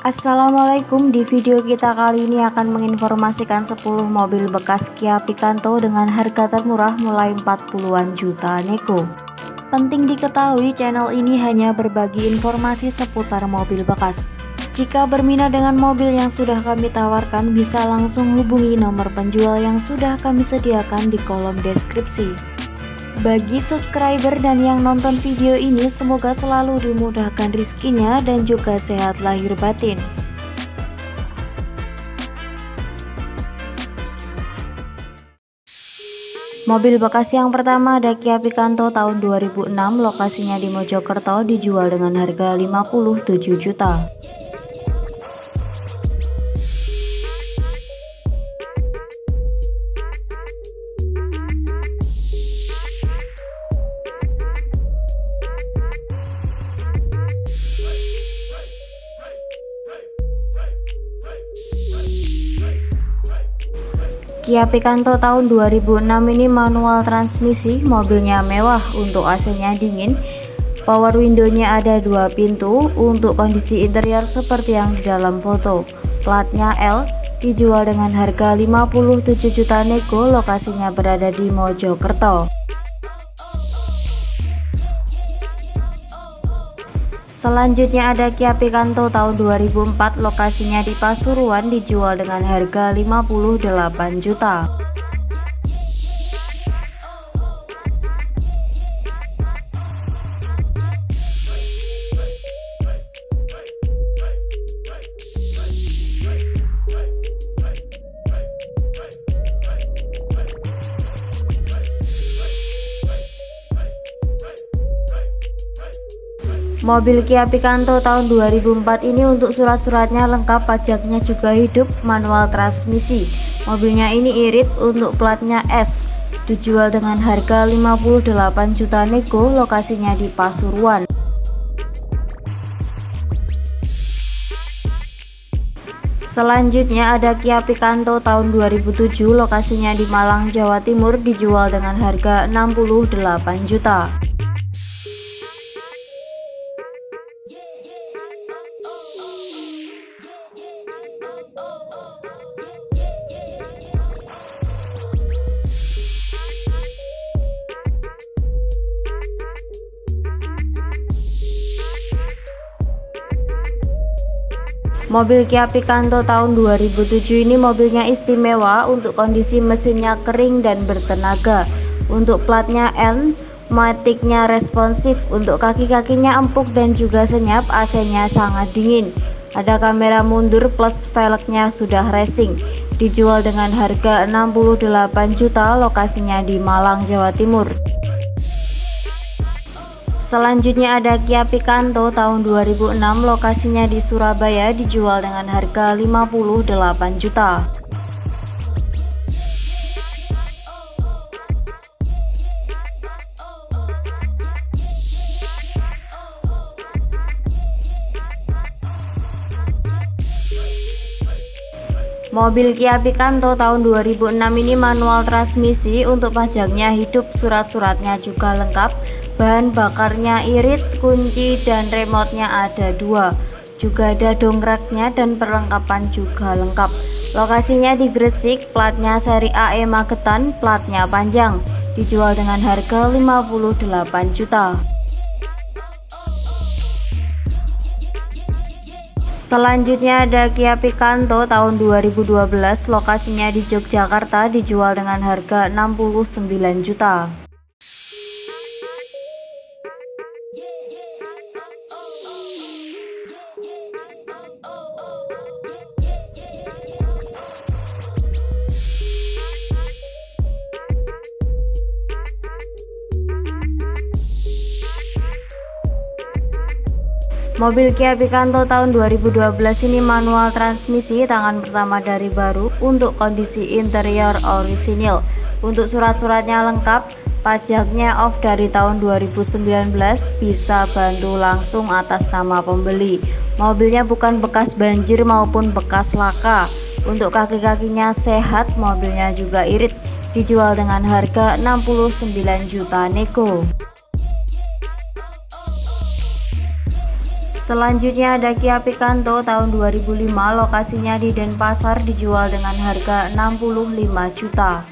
Assalamualaikum, di video kita kali ini akan menginformasikan 10 mobil bekas Kia Picanto dengan harga termurah mulai 40-an juta nego. Penting diketahui, channel ini hanya berbagi informasi seputar mobil bekas. Jika berminat dengan mobil yang sudah kami tawarkan, bisa langsung hubungi nomor penjual yang sudah kami sediakan di kolom deskripsi. Bagi subscriber dan yang nonton video ini, semoga selalu dimudahkan rezekinya dan juga sehat lahir batin. Mobil bekas yang pertama ada Kia Picanto tahun 2006, lokasinya di Mojokerto, dijual dengan harga 57 juta. Kia Picanto tahun 2006 ini manual transmisi, mobilnya mewah, untuk AC-nya dingin, power window-nya ada 2 pintu, untuk kondisi interior seperti yang di dalam foto. Platnya L, dijual dengan harga 57 juta nego, lokasinya berada di Mojokerto. Selanjutnya ada Kia Picanto tahun 2004, lokasinya di Pasuruan, dijual dengan harga 58 juta. Mobil Kia Picanto tahun 2004 ini untuk surat-suratnya lengkap, pajaknya juga hidup, manual transmisi. Mobilnya ini irit, untuk platnya S, dijual dengan harga 58 juta nego, lokasinya di Pasuruan. Selanjutnya ada Kia Picanto tahun 2007, lokasinya di Malang, Jawa Timur, dijual dengan harga 68 juta. Mobil Kia Picanto tahun 2007 ini mobilnya istimewa, untuk kondisi mesinnya kering dan bertenaga. Untuk platnya N, matiknya responsif, untuk kaki-kakinya empuk dan juga senyap, AC-nya sangat dingin. Ada kamera mundur plus velgnya sudah racing, dijual dengan harga 68 juta, lokasinya di Malang, Jawa Timur. Selanjutnya ada Kia Picanto tahun 2006, lokasinya di Surabaya, dijual dengan harga 58 juta. Mobil Kia Picanto tahun 2006 ini manual transmisi, untuk pajaknya hidup, surat-suratnya juga lengkap. Bahan bakarnya irit, kunci dan remote-nya ada 2. Juga ada dongkraknya dan perlengkapan juga lengkap. Lokasinya di Gresik, platnya seri AE Magetan, platnya panjang, dijual dengan harga 58 juta. Selanjutnya ada Kia Picanto tahun 2012, lokasinya di Yogyakarta, dijual dengan harga 69 juta. Mobil Kia Picanto tahun 2012 ini manual transmisi, tangan pertama dari baru, untuk kondisi interior orisinil. Untuk surat-suratnya lengkap, pajaknya off dari tahun 2019, bisa bantu langsung atas nama pembeli. Mobilnya bukan bekas banjir maupun bekas laka. Untuk kaki-kakinya sehat, mobilnya juga irit, dijual dengan harga 69 juta nego. Selanjutnya ada Kia Picanto tahun 2005, lokasinya di Denpasar, dijual dengan harga 65 juta.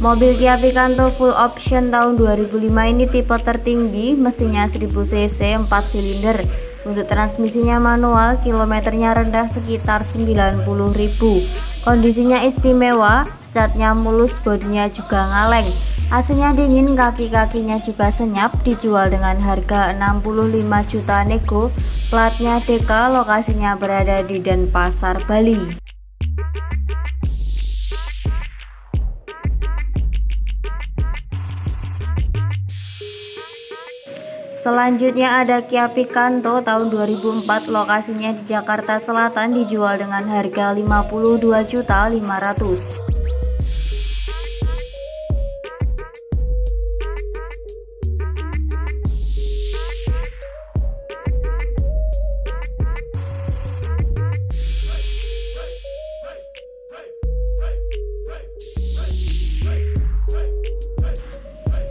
Mobil Kia Picanto full option tahun 2005 ini tipe tertinggi, mesinnya 1000 cc 4 silinder. Untuk transmisinya manual, kilometernya rendah sekitar 90.000. Kondisinya istimewa, catnya mulus, bodinya juga ngaleng. AC-nya dingin, kaki-kakinya juga senyap, dijual dengan harga 65 juta nego. Platnya DK, lokasinya berada di Denpasar, Bali. Selanjutnya ada Kia Picanto tahun 2004, lokasinya di Jakarta Selatan, dijual dengan harga 52.500.000.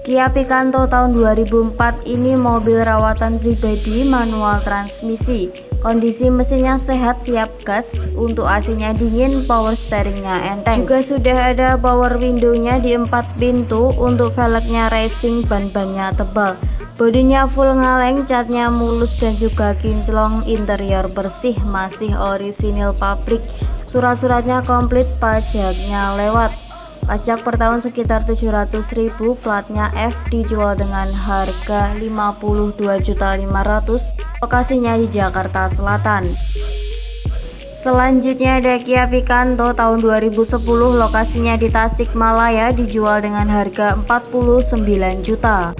Kia Picanto tahun 2004 ini mobil rawatan pribadi, manual transmisi. Kondisi mesinnya sehat, siap gas. Untuk AC-nya dingin, power steeringnya enteng. Juga sudah ada power window-nya di 4 pintu. Untuk velgnya racing, ban-bannya tebal. Bodinya full ngaleng, catnya mulus dan juga kinclong. Interior bersih, masih orisinil pabrik. Surat-suratnya komplit, pajaknya lewat. Pajak per tahun sekitar 700.000, platnya F, dijual dengan harga 52.500.000, lokasinya di Jakarta Selatan. Selanjutnya ada Kia Picanto tahun 2010, lokasinya di Tasikmalaya, dijual dengan harga 49 juta.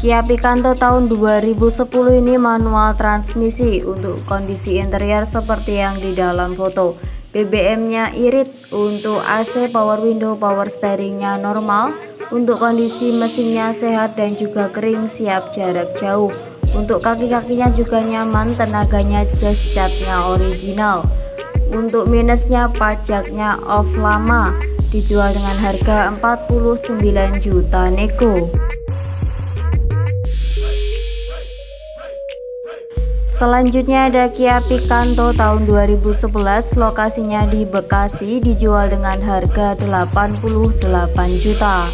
Kia Picanto tahun 2010 ini manual transmisi. Untuk kondisi interior seperti yang di dalam foto. BBM-nya irit. Untuk AC, power window, power steeringnya normal. Untuk kondisi mesinnya sehat dan juga kering, siap jarak jauh. Untuk kaki-kakinya juga nyaman, tenaganya jos, catnya original. Untuk minusnya, pajaknya off lama, dijual dengan harga 49 juta nego. Selanjutnya ada Kia Picanto tahun 2011, lokasinya di Bekasi, dijual dengan harga 88 juta.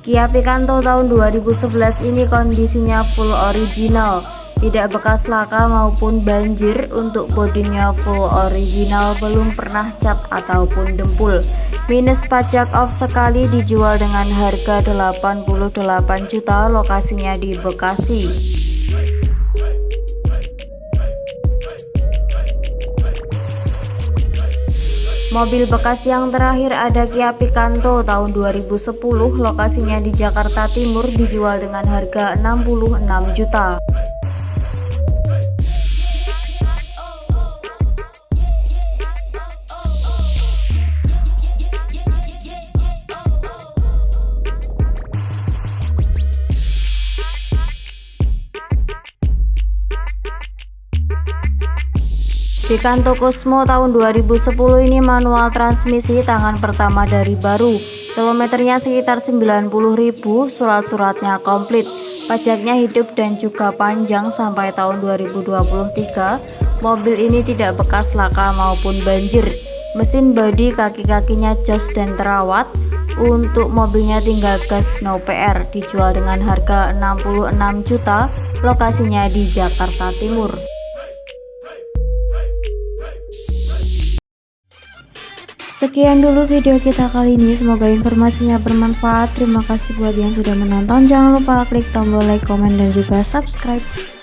Kia Picanto tahun 2011 ini kondisinya full original, tidak bekas laka maupun banjir. Untuk bodinya full original, belum pernah cat ataupun dempul. Minus pajak off sekali, dijual dengan harga 88 juta, lokasinya di Bekasi. Mobil bekas yang terakhir ada Kia Picanto tahun 2010, lokasinya di Jakarta Timur, dijual dengan harga 66 juta. Picanto Cosmo tahun 2010 ini manual transmisi, tangan pertama dari baru. Kilometernya sekitar 90.000, surat-suratnya komplit. Pajaknya hidup dan juga panjang sampai tahun 2023. Mobil ini tidak bekas laka maupun banjir. Mesin bodi, kaki-kakinya jos dan terawat. Untuk mobilnya tinggal gas, no PR, dijual dengan harga 66 juta, lokasinya di Jakarta Timur. Sekian dulu video kita kali ini, semoga informasinya bermanfaat. Terima kasih buat yang sudah menonton, jangan lupa klik tombol like, komen, dan juga subscribe.